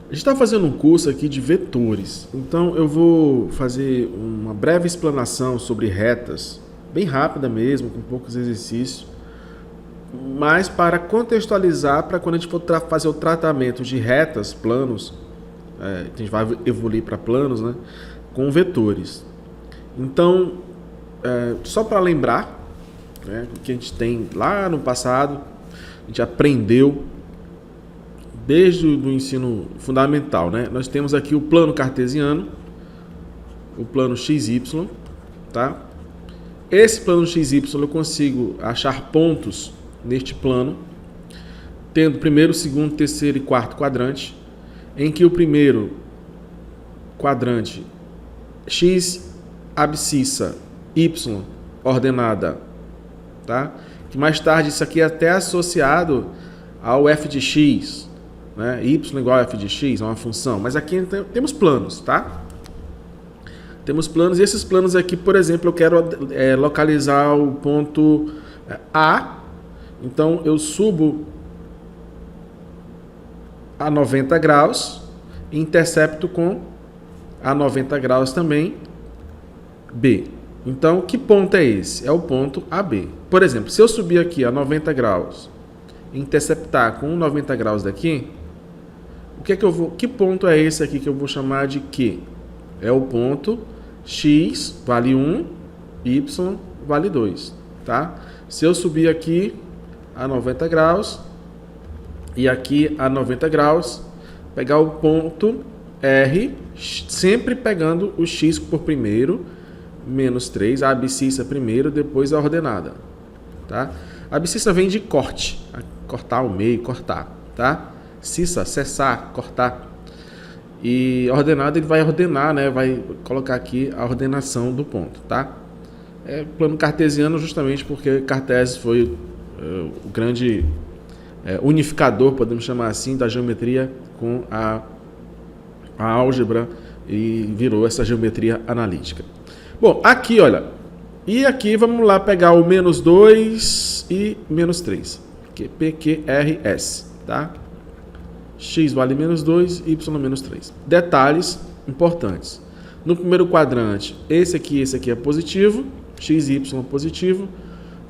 A gente está fazendo um curso aqui de vetores, então eu vou fazer uma breve explanação sobre retas, bem rápida mesmo, com poucos exercícios, mas para contextualizar, para quando a gente for fazer o tratamento de retas, planos, a gente vai evoluir para planos, né, com vetores. Então, só para lembrar, né, o que a gente tem lá no passado, a gente aprendeu desde o ensino fundamental, né? Nós temos aqui o plano cartesiano, o plano XY, tá? Esse plano XY eu consigo achar pontos neste plano, tendo primeiro, segundo, terceiro e quarto quadrante, em que o primeiro quadrante x abscissa y ordenada, tá? Que mais tarde isso aqui é até associado ao f de x, né? Y igual a f de x, é uma função. Mas aqui temos planos, tá? Temos planos, e esses planos aqui, por exemplo, eu quero localizar o ponto A. Então, eu subo a 90 graus e intercepto com a 90 graus também B. Então, que ponto é esse? É o ponto AB. Por exemplo, se eu subir aqui a 90 graus e interceptar com 90 graus daqui, que ponto é esse aqui que eu vou chamar de Q? É o ponto X vale 1, Y vale 2, tá? Se eu subir aqui a 90 graus e aqui a 90 graus, pegar o ponto R, sempre pegando o X por primeiro, menos 3, a abscissa primeiro, depois a ordenada, tá? A abscissa vem de corte, cortar ao meio, cortar, tá? Cissa, cessar, cortar. E ordenado ele vai ordenar, né? Vai colocar aqui a ordenação do ponto, tá? Plano cartesiano justamente porque Cartésio foi o grande unificador, podemos chamar assim, da geometria com a álgebra e virou essa geometria analítica. Bom, aqui, olha, e aqui vamos lá pegar o menos 2 e menos 3, que PQRS, tá? X vale menos 2, Y menos 3. Detalhes importantes. No primeiro quadrante, esse aqui é positivo, X e Y positivo.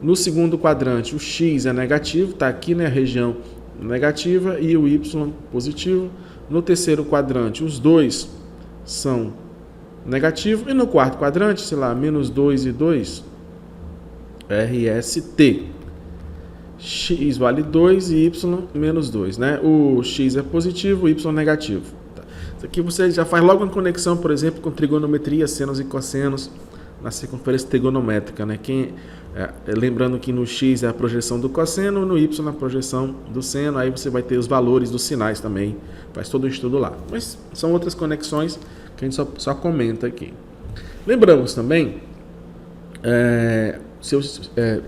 No segundo quadrante, o X é negativo, está aqui na região negativa, e o Y positivo. No terceiro quadrante, os dois são negativos. E no quarto quadrante, sei lá, menos 2 e 2, RST. X vale 2 e Y menos 2, né? O X é positivo, o Y é negativo. Tá. Isso aqui você já faz logo uma conexão, por exemplo, com trigonometria, senos e cossenos, na circunferência trigonométrica, né? Lembrando que no X é a projeção do cosseno, no Y é a projeção do seno, aí você vai ter os valores dos sinais também, faz todo o estudo lá. Mas são outras conexões que a gente só comenta aqui. Lembramos também,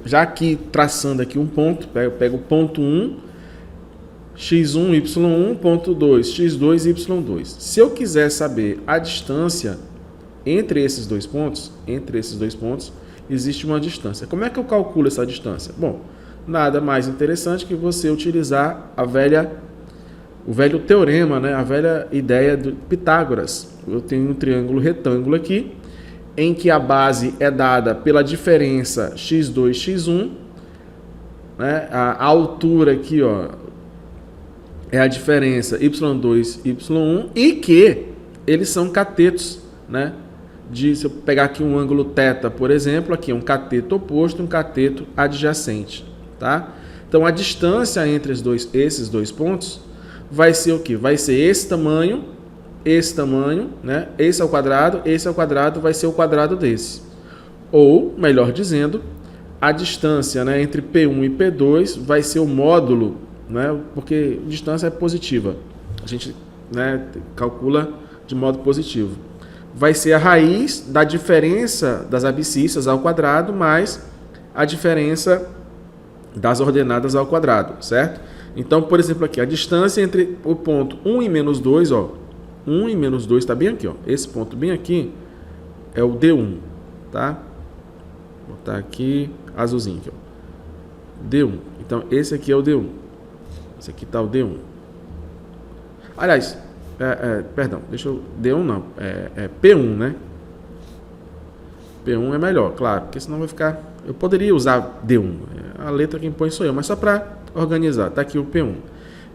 já aqui traçando aqui um ponto, eu pego o ponto 1, x1, y1, ponto 2, x2, y2. Se eu quiser saber a distância entre esses dois pontos, existe uma distância. Como é que eu calculo essa distância? Bom, nada mais interessante que você utilizar o velho teorema, né? A velha ideia do Pitágoras. Eu tenho um triângulo retângulo aqui, em que a base é dada pela diferença x2, x1, né? A altura aqui, ó, é a diferença y2, y1, e que eles são catetos, né? Se eu pegar aqui um ângulo θ, por exemplo, aqui é um cateto oposto, um cateto adjacente, tá? Então, a distância entre esses dois pontos vai ser o quê? Vai ser esse tamanho, né? Esse é o quadrado, vai ser o quadrado desse. Ou, melhor dizendo, a distância, né, entre P1 e P2 vai ser o módulo, né? Porque distância é positiva. A gente, né, calcula de modo positivo. Vai ser a raiz da diferença das abscissas ao quadrado mais a diferença das ordenadas ao quadrado, certo? Então, por exemplo, aqui, a distância entre o ponto 1 e menos 2, ó, 1 e menos 2 está bem aqui, ó. Esse ponto bem aqui é o D1, tá? Vou botar aqui azulzinho, aqui, ó. D1. Então, esse aqui é o D1. Esse aqui está o D1. Aliás, Perdão, D1 não, P1, né? P1 é melhor, claro, porque senão vai ficar... Eu poderia usar D1, a letra que impõe sou eu, mas só para organizar, tá aqui o P1.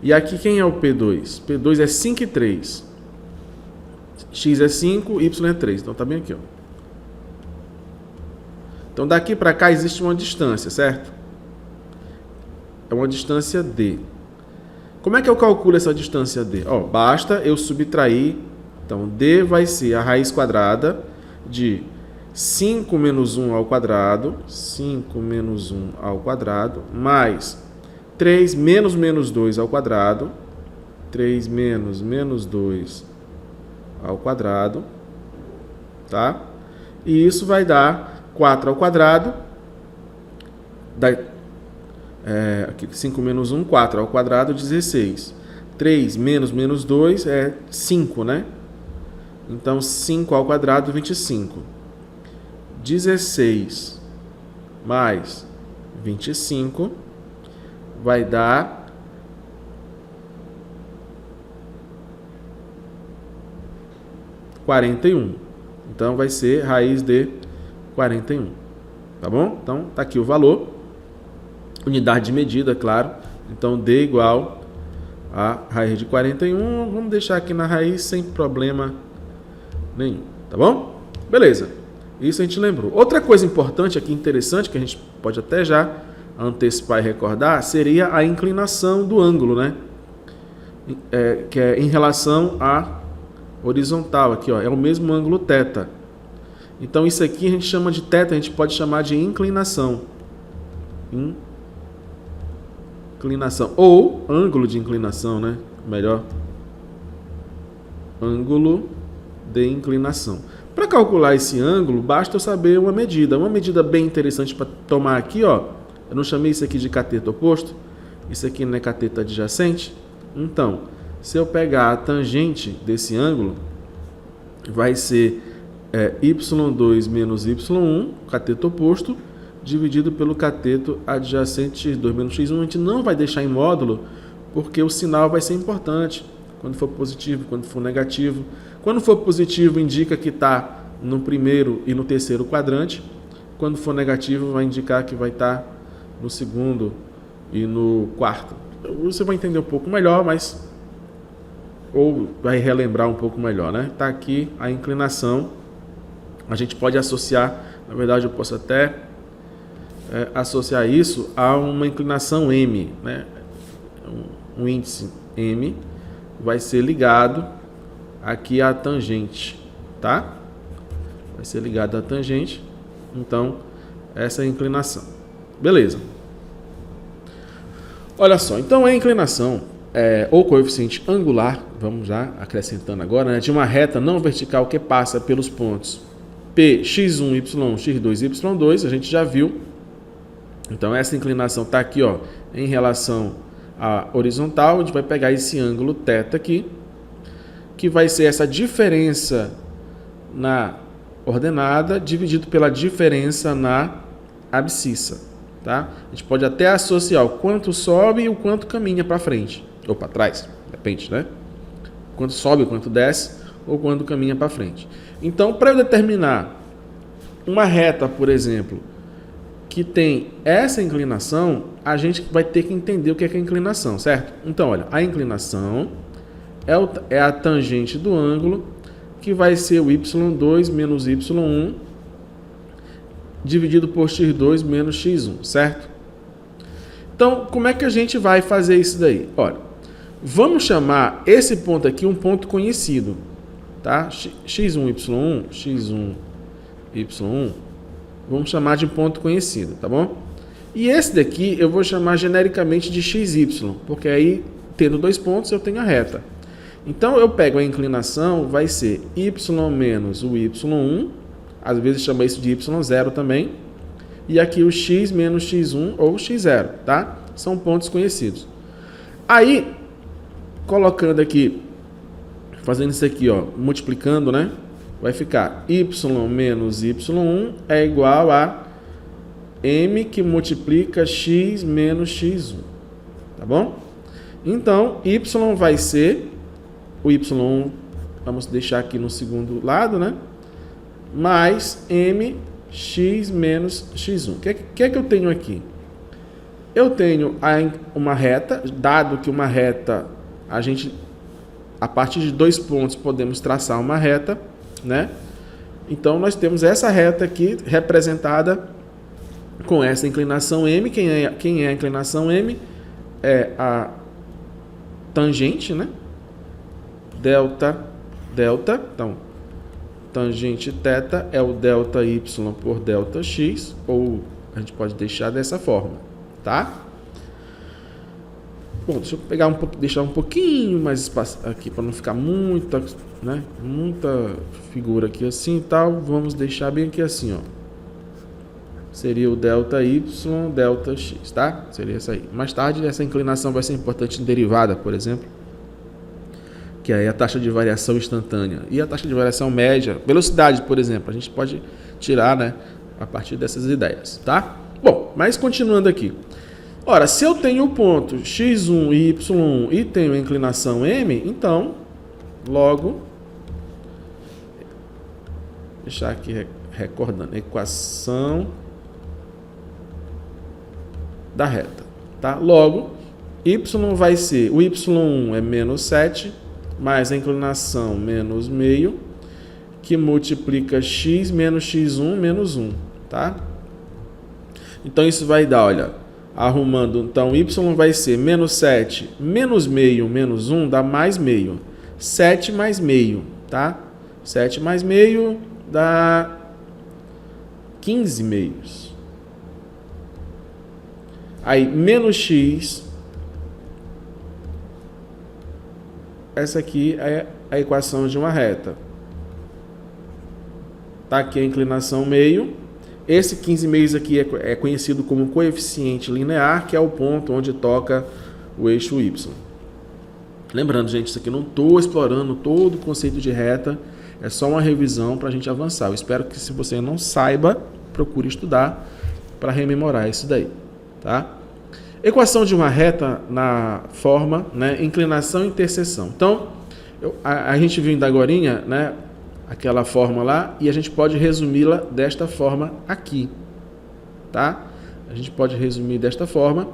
E aqui quem é o P2? P2 é 5 e 3. X é 5, Y é 3, então tá bem aqui, ó. Então daqui para cá existe uma distância, certo? É uma distância D. Como é que eu calculo essa distância D? Ó, basta eu subtrair, então D vai ser a raiz quadrada de 5 menos 1 ao quadrado, 5 menos 1 ao quadrado, mais 3 menos menos 2 ao quadrado, 3 menos menos 2 ao quadrado, tá? E isso vai dar 4 ao quadrado, aqui, 5 menos 1, 4 ao quadrado, 16. 3 menos menos 2 é 5, né? Então, 5 ao quadrado, 25. 16 mais 25 vai dar 41. Então, vai ser raiz de 41. Tá bom? Então, tá aqui o valor. Unidade de medida, claro. Então, D igual a raiz de 41. Vamos deixar aqui na raiz sem problema nenhum. Tá bom? Beleza. Isso a gente lembrou. Outra coisa importante aqui, interessante, que a gente pode até já antecipar e recordar, seria a inclinação do ângulo, né? Que é em relação à horizontal. Aqui, ó, é o mesmo ângulo θ. Então, isso aqui a gente chama de θ, a gente pode chamar de inclinação. Inclinação. Ou ângulo de inclinação, né? Melhor. Ângulo de inclinação. Para calcular esse ângulo, basta eu saber uma medida. Uma medida bem interessante para tomar aqui, ó. Eu não chamei isso aqui de cateto oposto. Isso aqui não é cateto adjacente. Então, se eu pegar a tangente desse ângulo, vai ser y2 menos y1, cateto oposto, dividido pelo cateto adjacente x2 menos x1. A gente não vai deixar em módulo, porque o sinal vai ser importante. Quando for positivo, quando for negativo. Quando for positivo, indica que está no primeiro e no terceiro quadrante. Quando for negativo, vai indicar que vai estar no segundo e no quarto. Você vai entender um pouco melhor, mas... ou vai relembrar um pouco melhor, né? Está aqui a inclinação. A gente pode associar, na verdade eu posso até associar isso a uma inclinação M, né? Um índice M vai ser ligado aqui à tangente, tá? Vai ser ligado à tangente. Então, essa é a inclinação. Beleza. Olha só, então a inclinação ou coeficiente angular, vamos já acrescentando agora, né, de uma reta não vertical que passa pelos pontos P, x1, y1, x2 e y2, a gente já viu. Então, essa inclinação está aqui, ó, em relação à horizontal. A gente vai pegar esse ângulo θ aqui, que vai ser essa diferença na ordenada dividido pela diferença na abscissa, tá? A gente pode até associar o quanto sobe e o quanto caminha para frente ou para trás, depende, né? Quanto sobe, o quanto desce ou quanto caminha para frente. Então, para eu determinar uma reta, por exemplo, que tem essa inclinação, a gente vai ter que entender o que é a inclinação, certo? Então, olha, a inclinação é a tangente do ângulo, que vai ser o y2 menos y1 dividido por x2 menos x1, certo? Então, como é que a gente vai fazer isso daí? Olha, vamos chamar esse ponto aqui um ponto conhecido, tá? x1, y1, x1, y1, vamos chamar de ponto conhecido, tá bom? E esse daqui eu vou chamar genericamente de xy, porque aí, tendo dois pontos, eu tenho a reta. Então, eu pego a inclinação, vai ser y menos o y1, às vezes chama isso de y0 também, e aqui o x menos x1 ou x0, tá? São pontos conhecidos. Aí, colocando aqui, fazendo isso aqui, ó, multiplicando, né? Vai ficar y menos y1 é igual a m que multiplica x menos x1, tá bom? Então, y vai ser o y1, vamos deixar aqui no segundo lado, né? Mais mx menos x1. O que é que eu tenho aqui? Eu tenho uma reta, dado que uma reta, a partir de 2 pontos, podemos traçar uma reta, né? Então, nós temos essa reta aqui representada com essa inclinação m. Quem é a inclinação m? É a tangente, né? Delta. Então, tangente θ é o delta y por delta x, ou a gente pode deixar dessa forma, tá? Bom, deixa eu deixar um pouquinho mais espaço aqui para não ficar muita figura aqui assim e tal. Vamos deixar bem aqui assim, ó. Seria o delta y, delta x, tá? Seria essa aí. Mais tarde, essa inclinação vai ser importante em derivada, por exemplo, que aí é a taxa de variação instantânea. E a taxa de variação média, velocidade, por exemplo, a gente pode tirar, né, a partir dessas ideias, tá? Bom, mas continuando aqui. Ora, se eu tenho o ponto x1 e y1 e tenho a inclinação m, então, logo, deixar aqui recordando, equação da reta, tá? Logo, y vai ser, o y1 é menos 7, mais a inclinação menos meio, que multiplica x menos x1 menos 1, tá? Então, isso vai dar, olha, arrumando, então, y vai ser menos 7, menos meio, menos 1, dá mais meio. 7 mais meio, tá? 7 mais meio dá 15 meios. Aí, menos x, essa aqui é a equação de uma reta. Tá aqui a inclinação meio. Esse 15 meios aqui é conhecido como coeficiente linear, que é o ponto onde toca o eixo y. Lembrando, gente, isso aqui eu não estou explorando todo o conceito de reta, é só uma revisão para a gente avançar. Eu espero que, se você não saiba, procure estudar para rememorar isso daí, tá? Equação de uma reta na forma, né, inclinação e interseção. Então, a gente viu ainda agorinha, né, aquela forma lá, e a gente pode resumi-la desta forma aqui, tá? A gente pode resumir desta forma,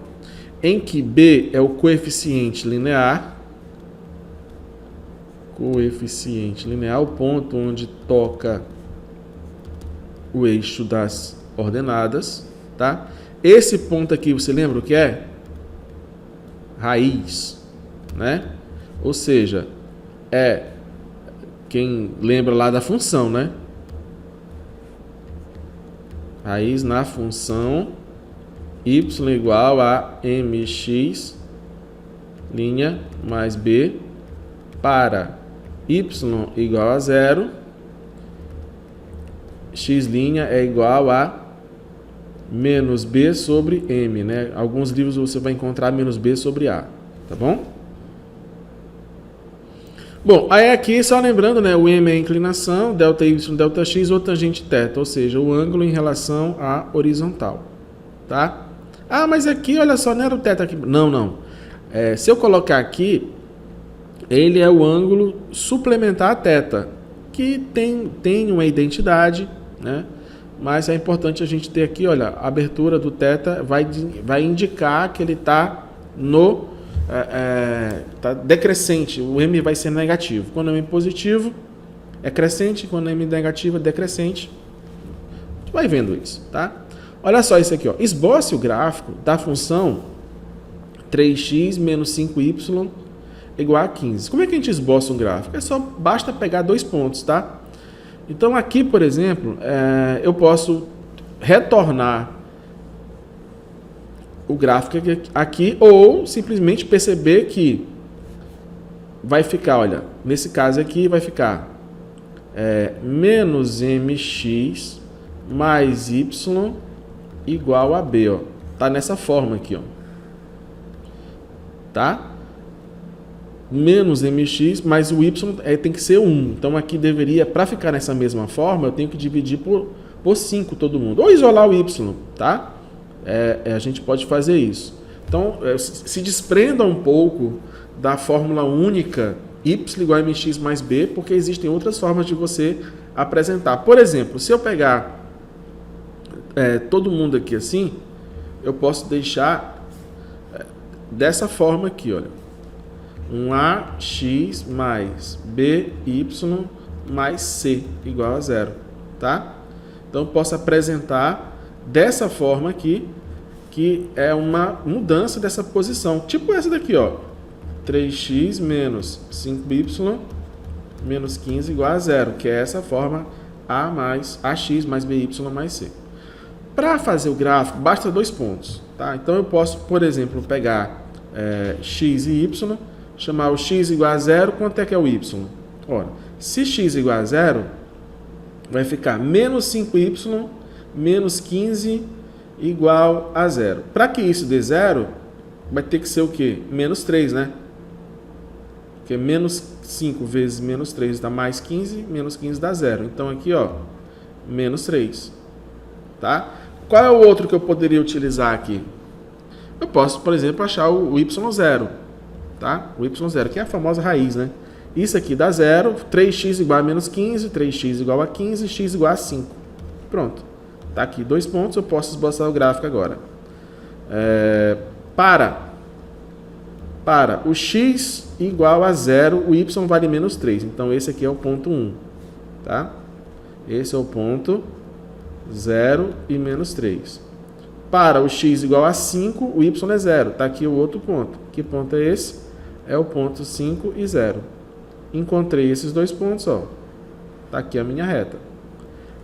em que B é o coeficiente linear, o ponto onde toca o eixo das ordenadas, tá? Esse ponto aqui, você lembra o que é? Raiz, né? Ou seja, quem lembra lá da função, né? Raiz na função y igual a mx linha mais b para y igual a 0, x' é igual a menos b sobre m, né? Alguns livros você vai encontrar menos b sobre a, tá bom? Bom, aí aqui, só lembrando, né, o m é a inclinação, delta y, delta x, ou tangente θ, ou seja, o ângulo em relação à horizontal, tá? Ah, mas aqui, olha só, não era o θ aqui. Não. Se eu colocar aqui, ele é o ângulo suplementar a θ, que tem uma identidade, né? Mas é importante a gente ter aqui, olha, a abertura do θ vai indicar que ele está tá decrescente, o m vai ser negativo. Quando o m é positivo, é crescente, quando o m é negativo, é decrescente. Tu vai vendo isso, tá? Olha só isso aqui, ó. Esboce o gráfico da função 3x menos 5y igual a 15. Como é que a gente esboça um gráfico? Basta pegar 2 pontos, tá? Então aqui, por exemplo, eu posso retornar o gráfico aqui, ou simplesmente perceber que vai ficar, olha, nesse caso aqui vai ficar menos mx mais y igual a b, ó. Tá nessa forma aqui, ó. Tá? Menos mx mais o y tem que ser 1. Então aqui deveria, para ficar nessa mesma forma, eu tenho que dividir por 5 todo mundo. Ou isolar o y, tá? A gente pode fazer isso. Então, se desprenda um pouco da fórmula única y igual a mx mais b, porque existem outras formas de você apresentar. Por exemplo, se eu pegar todo mundo aqui assim, eu posso deixar dessa forma aqui, olha. Um ax mais by mais c igual a 0, tá? Então, eu posso apresentar dessa forma aqui, que é uma mudança dessa posição. Tipo essa daqui, ó. 3x menos 5y menos 15 igual a 0, que é essa forma ax mais by mais c. Para fazer o gráfico, basta 2 pontos, tá? Então, eu posso, por exemplo, pegar x e y, chamar o x igual a 0, quanto é que é o y? Ora, se x igual a 0, vai ficar menos 5y menos 15 igual a 0. Para que isso dê 0, vai ter que ser o quê? Menos 3, né? Porque menos 5 vezes menos 3 dá mais 15, menos 15 dá 0. Então aqui, ó, menos 3. Tá? Qual é o outro que eu poderia utilizar aqui? Eu posso, por exemplo, achar o y0. Tá? O y0, que é a famosa raiz, né? Isso aqui dá 0, 3x igual a menos 15, 3x igual a 15, x igual a 5. Pronto. Tá aqui 2 pontos, eu posso esboçar o gráfico agora. Para o x igual a 0, o y vale menos 3. Então, esse aqui é o ponto 1. Tá? Esse é o ponto 0 e menos 3. Para o x igual a 5, o y é 0. Tá aqui o outro ponto. Que ponto é esse? É o ponto 5 e 0. Encontrei esses 2 pontos, ó. Tá aqui a minha reta.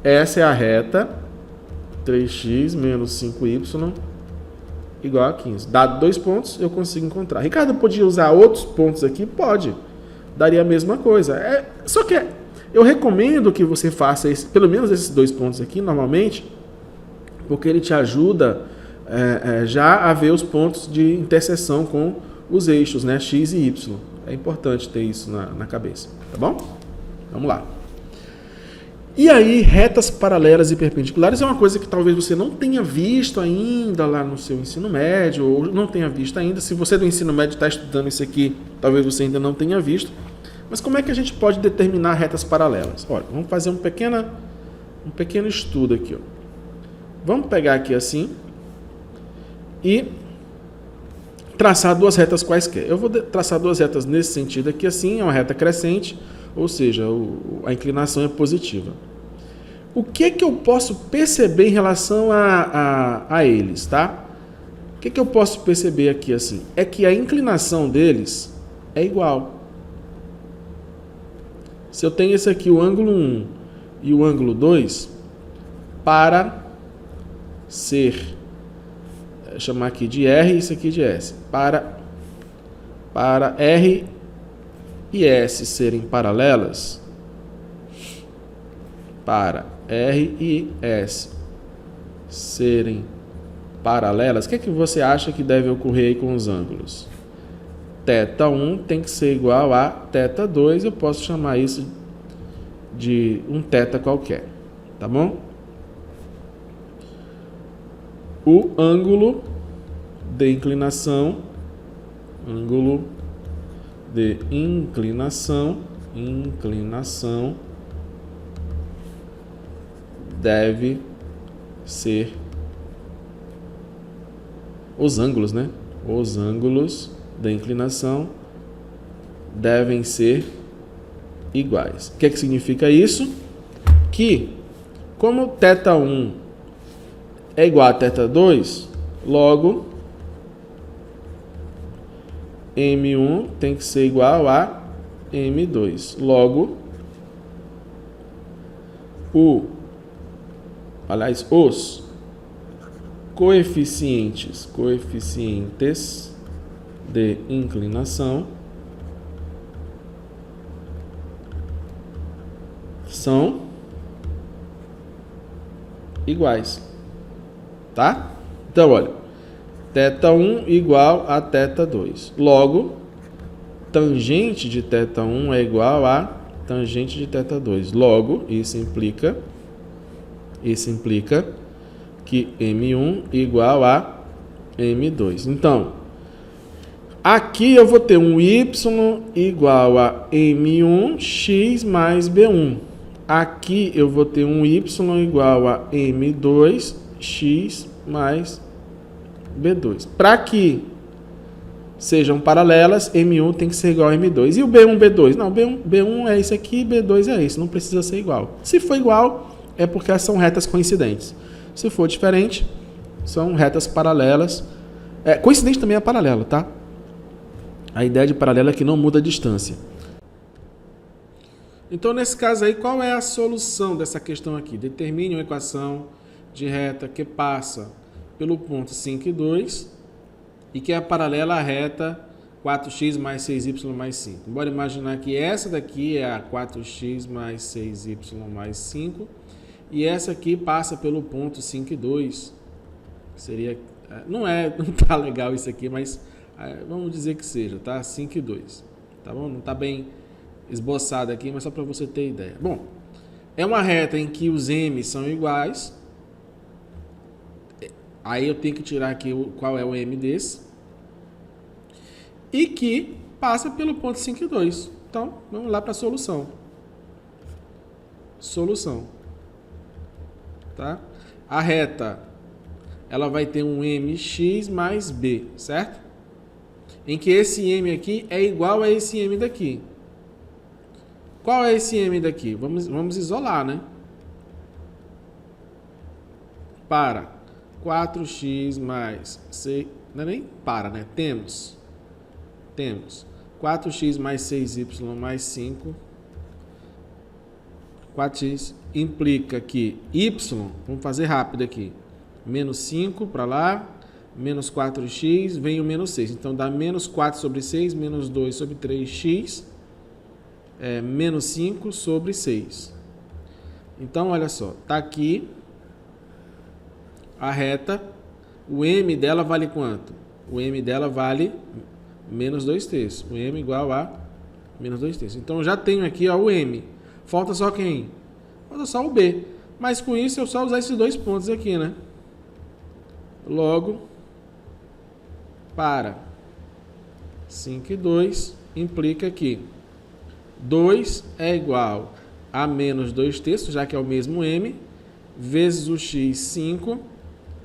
Essa é a reta 3x menos 5y igual a 15. Dado 2 pontos, eu consigo encontrar. Ricardo, podia usar outros pontos aqui? Pode. Daria a mesma coisa. Só que eu recomendo que você faça pelo menos esses 2 pontos aqui, normalmente, porque ele te ajuda já a ver os pontos de interseção com os eixos, né? X e Y. É importante ter isso na cabeça, tá bom? Vamos lá. E aí, retas paralelas e perpendiculares é uma coisa que talvez você não tenha visto ainda lá no seu ensino médio, ou não tenha visto ainda. Se você do ensino médio está estudando isso aqui, talvez você ainda não tenha visto. Mas como é que a gente pode determinar retas paralelas? Olha, vamos fazer um pequeno estudo aqui, ó. Vamos pegar aqui assim e traçar 2 retas quaisquer. Eu vou traçar 2 retas nesse sentido aqui assim, é uma reta crescente, ou seja, a inclinação é positiva. O que eu posso perceber em relação a eles, tá? O que eu posso perceber aqui assim? É que a inclinação deles é igual. Se eu tenho esse aqui, o ângulo 1 e o ângulo 2, para ser, chamar aqui de R e isso aqui de S, para R e S serem paralelas, para R e S serem paralelas, o que você acha que deve ocorrer aí com os ângulos? θ1 tem que ser igual a θ2, eu posso chamar isso de um θ qualquer, tá bom? O ângulo de inclinação, deve ser os ângulos, né? Os ângulos da inclinação devem ser iguais. O que significa isso? Que, como θ1 é igual a θ2, logo M1 tem que ser igual a M2. Logo, os coeficientes de inclinação são iguais, tá? Então, olha, θ1 igual a θ2. Logo, tangente de θ1 é igual a tangente de θ2. Logo, isso implica que M1 igual a M2. Então, Aqui eu vou ter um y igual a m1x mais b1. Aqui eu vou ter um y igual a m2x mais b2. Para que sejam paralelas, m1 tem que ser igual a m2. E o b1, b2? Não, b1 é esse aqui, b2 é esse. Não precisa ser igual. Se for igual, é porque são retas coincidentes. Se for diferente, são retas paralelas. Coincidente também é paralelo, tá? A ideia de paralelo é que não muda a distância. Então, nesse caso aí, qual é a solução dessa questão aqui? Determine uma equação de reta que passa pelo ponto 5 e 2 e que é paralela à reta 4x mais 6y mais 5. Bora imaginar que essa daqui é a 4x mais 6y mais 5 e essa aqui passa pelo ponto 5 e 2. Seria... não tá legal isso aqui, mas vamos dizer que seja, tá? 5 e 2. Tá bom? Não tá bem esboçado aqui, mas só para você ter ideia. Bom, é uma reta em que os m são iguais. Aí eu tenho que tirar aqui qual é o m desse. E que passa pelo ponto 5 e 2. Então, vamos lá para a solução. Solução. Tá? A reta, ela vai ter um mx mais b, certo? Em que esse m aqui é igual a esse m daqui. Qual é esse m daqui? Vamos isolar, né? Para 4x mais 6... Não é nem para, né? Temos 4x mais 6y mais 5. 4x implica que y, vamos fazer rápido aqui, menos 5 para lá, menos 4x, vem o menos 6. Então, dá menos 4 sobre 6, menos 2 sobre 3x, menos 5 sobre 6. Então, olha só, tá aqui a reta, o m dela vale quanto? O m dela vale menos 2/3. O m igual a menos 2/3. Então, eu já tenho aqui ó, o m. Falta só quem? Falta só o b. Mas com isso, eu só usar esses dois pontos aqui, né? Logo, para 5 e 2, implica que 2 é igual a menos 2/3, já que é o mesmo m, vezes o x, 5,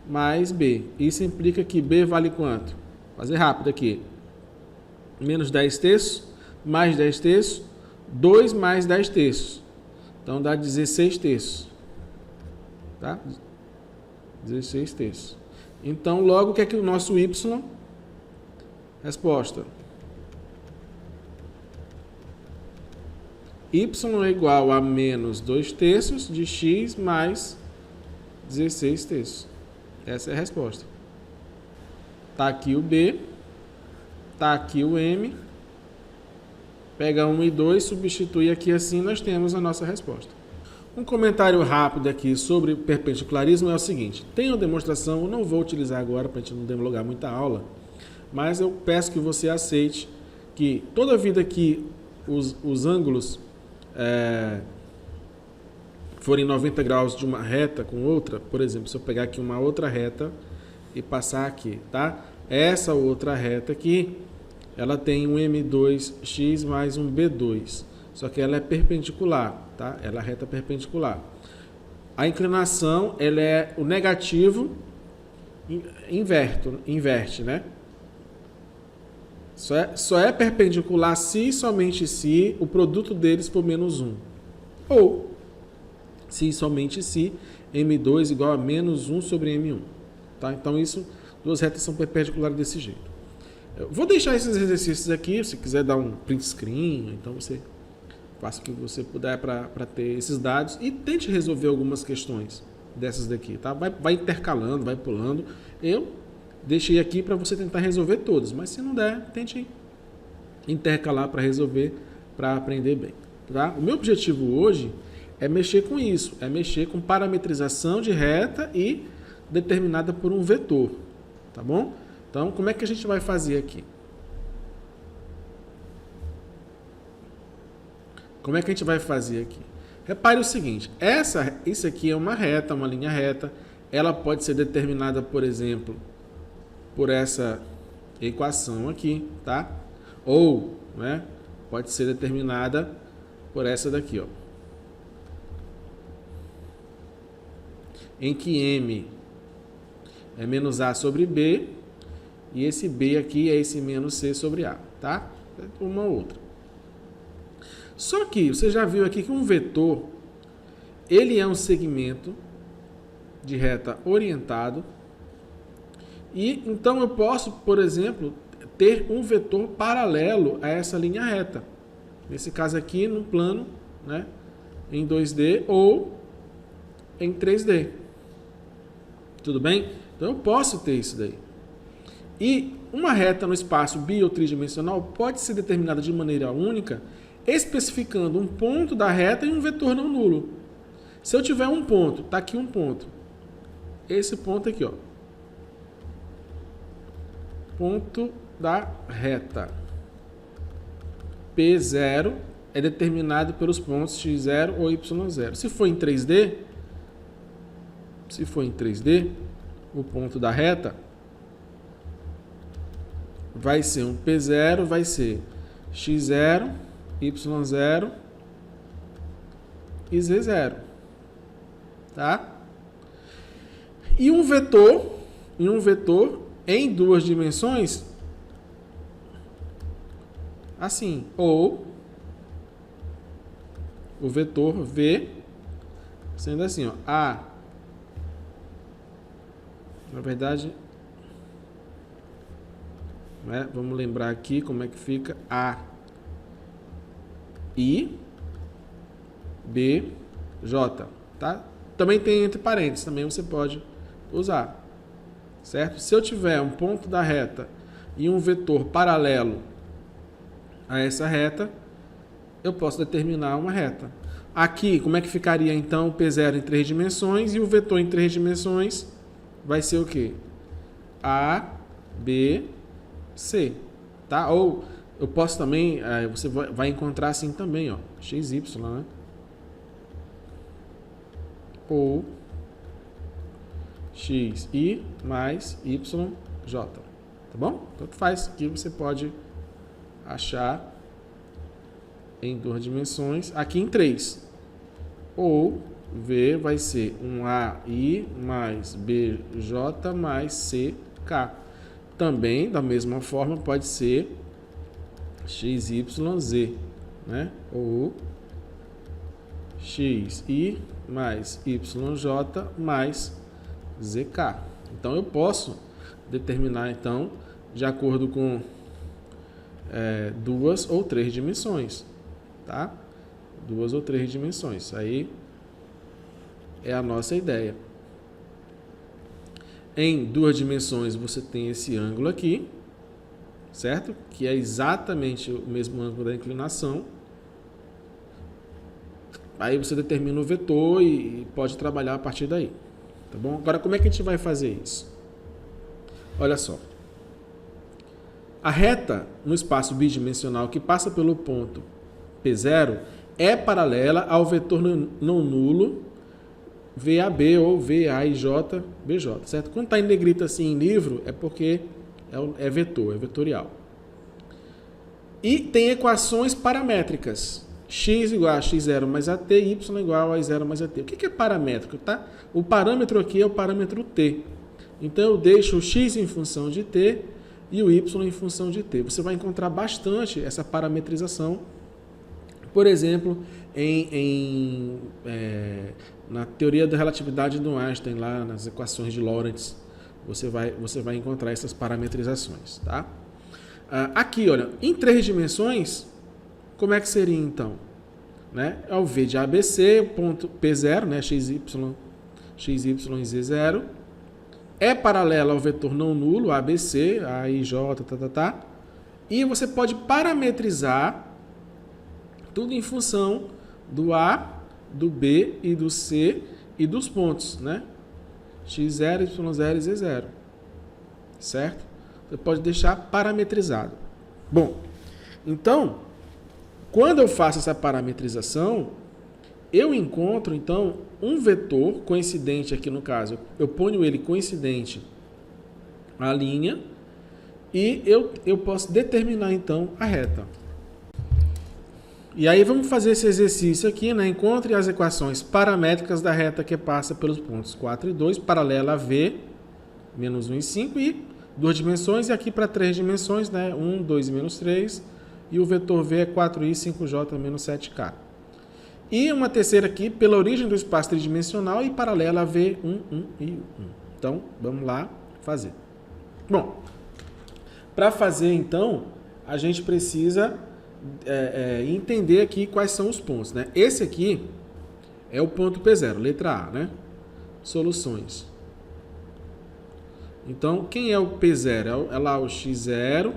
mais b. Isso implica que b vale quanto? Vou fazer rápido aqui. Menos 10/3, mais 10/3, 2 mais 10/3. Então, dá 16/3. Tá? 16/3. Então, logo, o que é que o nosso y? Resposta. Y é igual a menos 2/3 de x mais 16/3. Essa é a resposta. Tá aqui o b. Tá aqui o m. Pega 1 e 2, substitui aqui assim, nós temos a nossa resposta. Um comentário rápido aqui sobre perpendicularismo é o seguinte. Tem uma demonstração, eu não vou utilizar agora para a gente não demorar muita aula, mas eu peço que você aceite que toda vida que os ângulos forem 90 graus de uma reta com outra, por exemplo, se eu pegar aqui uma outra reta e passar aqui, tá? Essa outra reta aqui, ela tem um m2x mais um b2, só que ela é perpendicular, tá? Ela é reta perpendicular. A inclinação, ela é o negativo, inverte, né? Só é perpendicular se e somente se o produto deles for menos 1. Ou, se e somente se m2 igual a menos 1 sobre m1. Tá? Então, duas retas são perpendiculares desse jeito. Eu vou deixar esses exercícios aqui, se quiser dar um print screen, então você faça o que você puder para ter esses dados e tente resolver algumas questões dessas daqui, tá? Vai intercalando, vai pulando. Eu deixei aqui para você tentar resolver todas, mas se não der, tente intercalar para resolver, para aprender bem, tá? O meu objetivo hoje é mexer com isso, é mexer com parametrização de reta e determinada por um vetor, tá bom? Então, como é que a gente vai fazer aqui? Como é que a gente vai fazer aqui? Repare o seguinte, isso aqui é uma reta, uma linha reta, ela pode ser determinada, por exemplo, por essa equação aqui, tá? Ou, né, pode ser determinada por essa daqui, ó. Em que M é menos A sobre B, e esse B aqui é esse menos C sobre A, tá? Uma ou outra. Só que você já viu aqui que um vetor, ele é um segmento de reta orientado, e então eu posso, por exemplo, ter um vetor paralelo a essa linha reta. Nesse caso aqui, no plano, né, em 2D ou em 3D. Tudo bem? Então eu posso ter isso daí. E uma reta no espaço bi ou tridimensional pode ser determinada de maneira única, especificando um ponto da reta e um vetor não nulo. Se eu tiver um ponto, tá aqui um ponto. Esse ponto aqui, ó. Ponto da reta. P0 é determinado pelos pontos x0 ou y0. Se for em 3D, o ponto da reta vai ser um P0, vai ser x0, y0 e z0. Tá? E um vetor em duas dimensões, assim, ou o vetor V sendo assim, ó, A, na verdade, né, vamos lembrar aqui como é que fica A, I, B, J, tá? Também tem entre parênteses, também você pode usar, certo? Se eu tiver um ponto da reta e um vetor paralelo a essa reta, eu posso determinar uma reta. Aqui, como é que ficaria então o P0 em 3 dimensões e o vetor em 3 dimensões vai ser o quê? A, B, C, tá? Ou eu posso também, você vai encontrar assim também, ó, XY, né? Ou XI mais YJ, tá bom? Tanto faz que você pode achar em 2 dimensões, aqui em 3. Ou V vai ser um AI mais BJ mais CK. Também, da mesma forma, pode ser XYZ, né? Ou XI mais YJ mais ZK. Então, eu posso determinar, então, de acordo com 2 ou 3 dimensões, tá? 2 ou 3 dimensões. Aí é a nossa ideia. Em 2 dimensões você tem esse ângulo aqui, certo? Que é exatamente o mesmo ângulo da inclinação. Aí você determina o vetor e pode trabalhar a partir daí, tá bom? Agora, como é que a gente vai fazer isso? Olha só. A reta no espaço bidimensional que passa pelo ponto P0 é paralela ao vetor não nulo VAB ou VAIJ, BJ, certo? Quando está em negrito assim em livro, é porque é vetor, é vetorial. E tem equações paramétricas. X igual a x0 mais at, y igual a y0 mais at. O que é paramétrico? Tá? O parâmetro aqui é o parâmetro t. Então eu deixo o x em função de t e o y em função de t. Você vai encontrar bastante essa parametrização, por exemplo, na teoria da relatividade do Einstein, lá nas equações de Lorentz, você vai encontrar essas parametrizações, tá? Aqui, olha, em 3 dimensões, como é que seria então? Né? É o V de ABC, ponto P0, né? XY e Z0, é paralelo ao vetor não nulo, ABC, AIJ, e você pode parametrizar tudo em função do A, do B e do C e dos pontos, né? X0, Y0 e Z0, certo? Você pode deixar parametrizado. Bom, então, quando eu faço essa parametrização, eu encontro, então, um vetor coincidente aqui no caso. Eu ponho ele coincidente à linha E eu posso determinar, então, a reta. E aí vamos fazer esse exercício aqui, né? Encontre as equações paramétricas da reta que passa pelos pontos 4 e 2, paralela a V, menos 1 e 5, e 2 dimensões, e aqui para 3 dimensões, né? 1, 2 e menos 3, e o vetor V é 4i, 5j, menos 7k. E uma terceira aqui, pela origem do espaço tridimensional e paralela a V, 1, 1 e 1. Então, vamos lá fazer. Bom, para fazer, então, a gente precisa entender aqui quais são os pontos, né? Esse aqui é o ponto P0, letra A, né? Soluções. Então, quem é o P0? É lá o x0,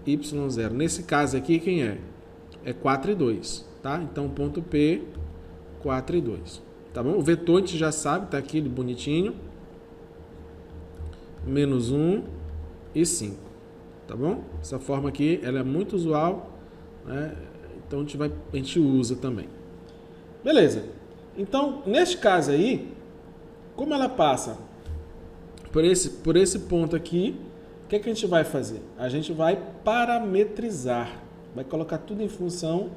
y0. Nesse caso aqui, quem é? É 4 e 2, tá? Então, ponto P, 4 e 2. Tá bom? O vetor a gente já sabe, tá aqui bonitinho. Menos 1 e 5. Tá bom? Essa forma aqui, ela é muito usual, né? Então, a gente usa também. Beleza. Então, neste caso aí, como ela passa por esse ponto aqui, o que é que a gente vai fazer? A gente vai parametrizar. Vai colocar tudo em função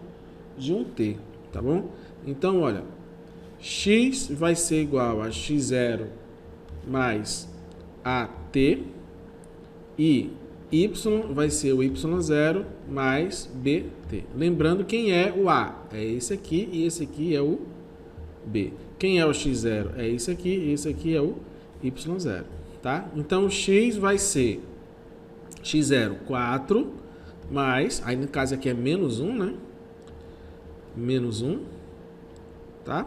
de um t, tá bom? Então, olha, x vai ser igual a x0 mais at e y vai ser o y0 mais bt. Lembrando quem é o a, é esse aqui e esse aqui é o b. Quem é o x0 é esse aqui e esse aqui é o y0, tá? Então, o x vai ser x0, 4, mais, aí no caso aqui é menos 1, né? Menos 1, tá?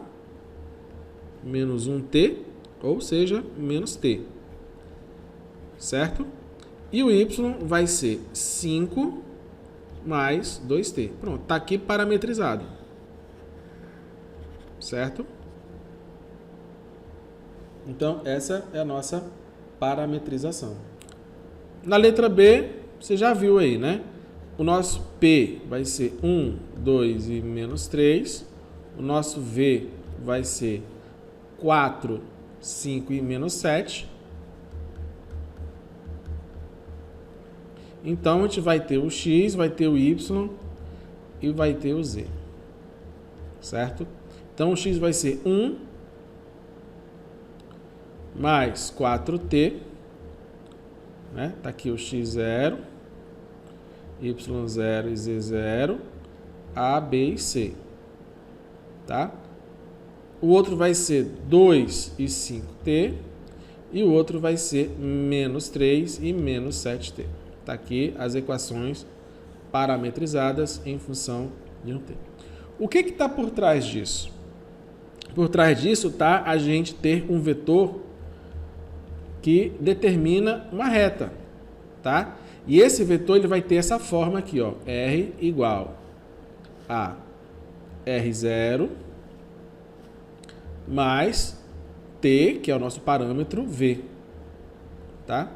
Menos 1t, ou seja, menos t, certo? E o y vai ser 5 mais 2t. Pronto, tá aqui parametrizado, certo? Então, essa é a nossa parametrização. Na letra B, você já viu aí, né? O nosso P vai ser 1, 2 e menos 3. O nosso V vai ser 4, 5 e menos 7. Então, a gente vai ter o X, vai ter o Y e vai ter o Z. Certo? Então, o X vai ser 1 mais 4t. Né? Tá aqui o x0, y0 e z0, a, b e c, tá? O outro vai ser 2 e 5t e o outro vai ser menos 3 e menos 7t. Tá aqui as equações parametrizadas em função de um t. O que está por trás disso? Por trás disso está a gente ter um vetor que determina uma reta, tá? E esse vetor ele vai ter essa forma aqui, ó, R igual a R0 mais T, que é o nosso parâmetro V, tá?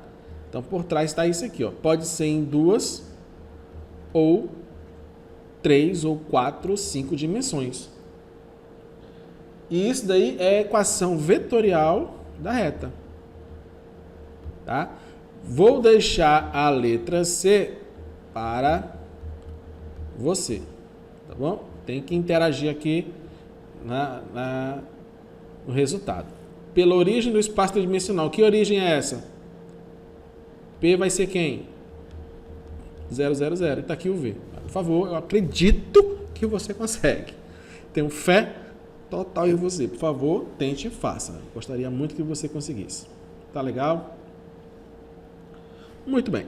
Então, por trás está isso aqui, ó. Pode ser em 2 ou 3 ou 4 ou 5 dimensões. E isso daí é a equação vetorial da reta. Tá? Vou deixar a letra C para você, tá bom? Tem que interagir aqui no resultado. Pela origem do espaço tridimensional, que origem é essa? P vai ser quem? 0, 0, 0. Está aqui o V. Por favor, eu acredito que você consegue. Tenho fé total em você. Por favor, tente e faça. Gostaria muito que você conseguisse. Tá legal? Muito bem.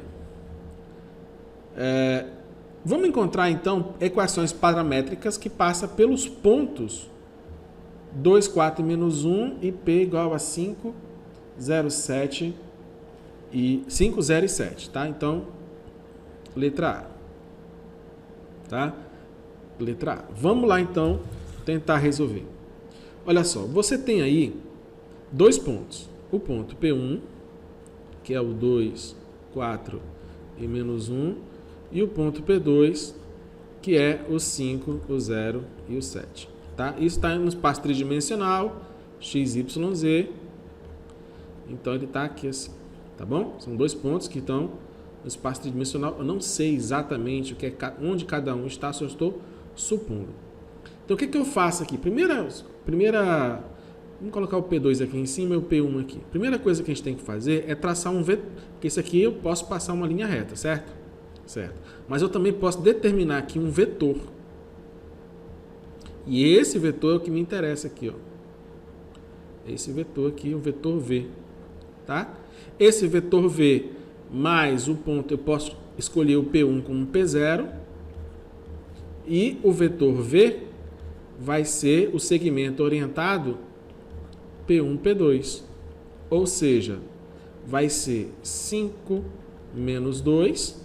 Vamos encontrar, então, equações paramétricas que passam pelos pontos 2, 4 e menos 1 e P igual a 5, 0, 7 e 5, 0 e 7, tá? Então, letra A. Tá? Letra A. Vamos lá, então, tentar resolver. Olha só, você tem aí dois pontos. O ponto P1, que é o 2, 4 e menos 1, e o ponto P2, que é o 5, o 0 e o 7. Tá? Isso está no espaço tridimensional, x, y, z. Então, ele está aqui assim, tá bom? São dois pontos que estão no espaço tridimensional, eu não sei exatamente onde cada um está, só estou supondo. Então, o que eu faço aqui? Vamos colocar o P2 aqui em cima e o P1 aqui. Primeira coisa que a gente tem que fazer é traçar um vetor, porque isso aqui eu posso passar uma linha reta, certo? Certo. Mas eu também posso determinar aqui um vetor. E esse vetor é o que me interessa aqui, ó. Esse vetor aqui, o vetor V, tá? Esse vetor V mais o ponto, eu posso escolher o P1 como P0 e o vetor V vai ser o segmento orientado P1, P2. Ou seja, vai ser 5 menos 2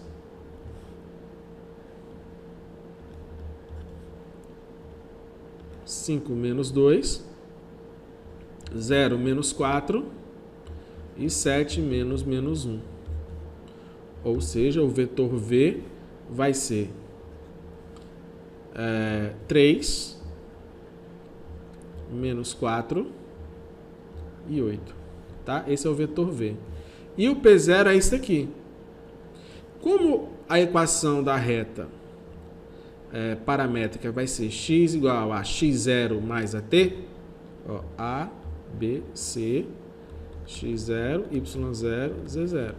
5 menos 2, 0 menos 4 e 7 menos 1. Ou seja, o vetor V vai ser 3 menos 4 e 8. Tá? Esse é o vetor V. E o P0 é isso aqui. Como a equação da reta paramétrica vai ser x igual a x0 mais a t, ó, A, B, C, x0, y0, z0.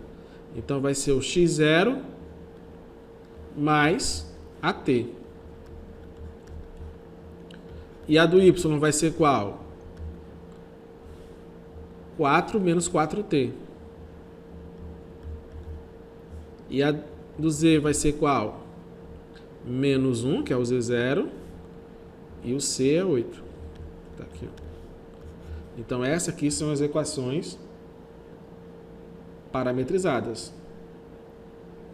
Então vai ser o x0 mais a t. E a do y vai ser qual? 4 menos 4t. E a do z vai ser qual? Menos 1, que é o z0, e o c é 8. Tá aqui, ó. Então, essas aqui são as equações parametrizadas.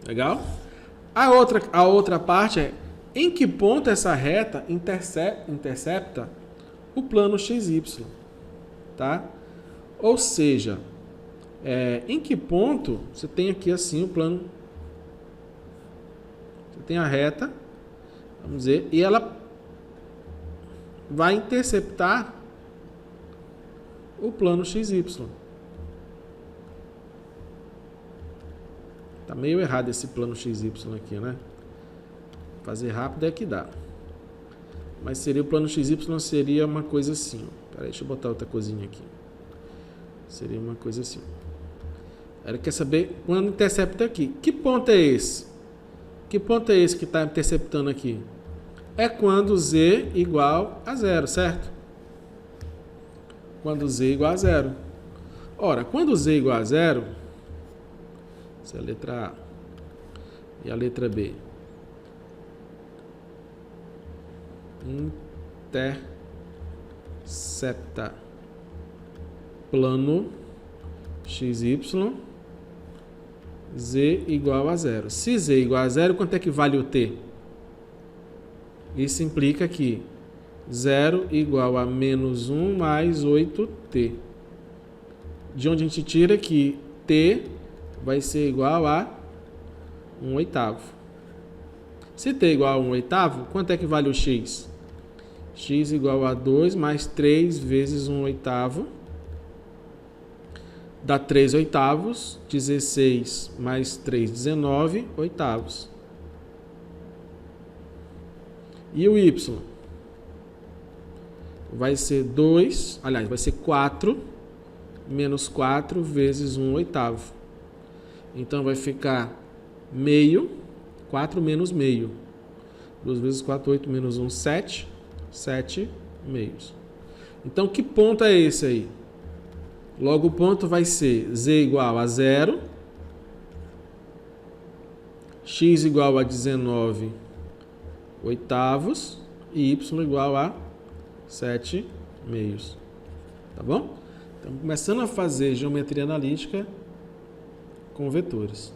Legal? A outra parte é em que ponto essa reta intercepta o plano XY. Tá? Ou seja, em que ponto você tem aqui assim o plano. Você tem a reta, vamos dizer, e ela vai interceptar o plano XY. Tá meio errado esse plano XY aqui, né? Fazer rápido é que dá. Mas seria o plano XY seria uma coisa assim. Peraí, deixa eu botar outra coisinha aqui. Seria uma coisa assim. Ela quer saber quando intercepta aqui. Que ponto é esse? Que ponto é esse que está interceptando aqui? É quando z igual a 0, certo? Quando z igual a 0. Ora, quando z igual a 0, essa é a letra A e a letra B. Intercepta plano XY, z igual a 0. Se z igual a 0, quanto é que vale o t? Isso implica que 0 igual a menos 1 mais 8t. De onde a gente tira que t vai ser igual a 1/8. Se t igual a 1/8, quanto é que vale o x? X igual a 2 mais 3 vezes 1/8. Dá 3/8. 16 mais 3, 19/8. E o y? Vai ser 2, aliás, vai ser 4 menos 4 vezes 1/8. Então vai ficar meio, 4 menos meio. 2 vezes 4, 8 menos 1, 7. 7 meios. Então, que ponto é esse aí? Logo, o ponto vai ser z igual a 0, x igual a 19/8 e y igual a 7 meios. Tá bom? Então, começando a fazer geometria analítica com vetores.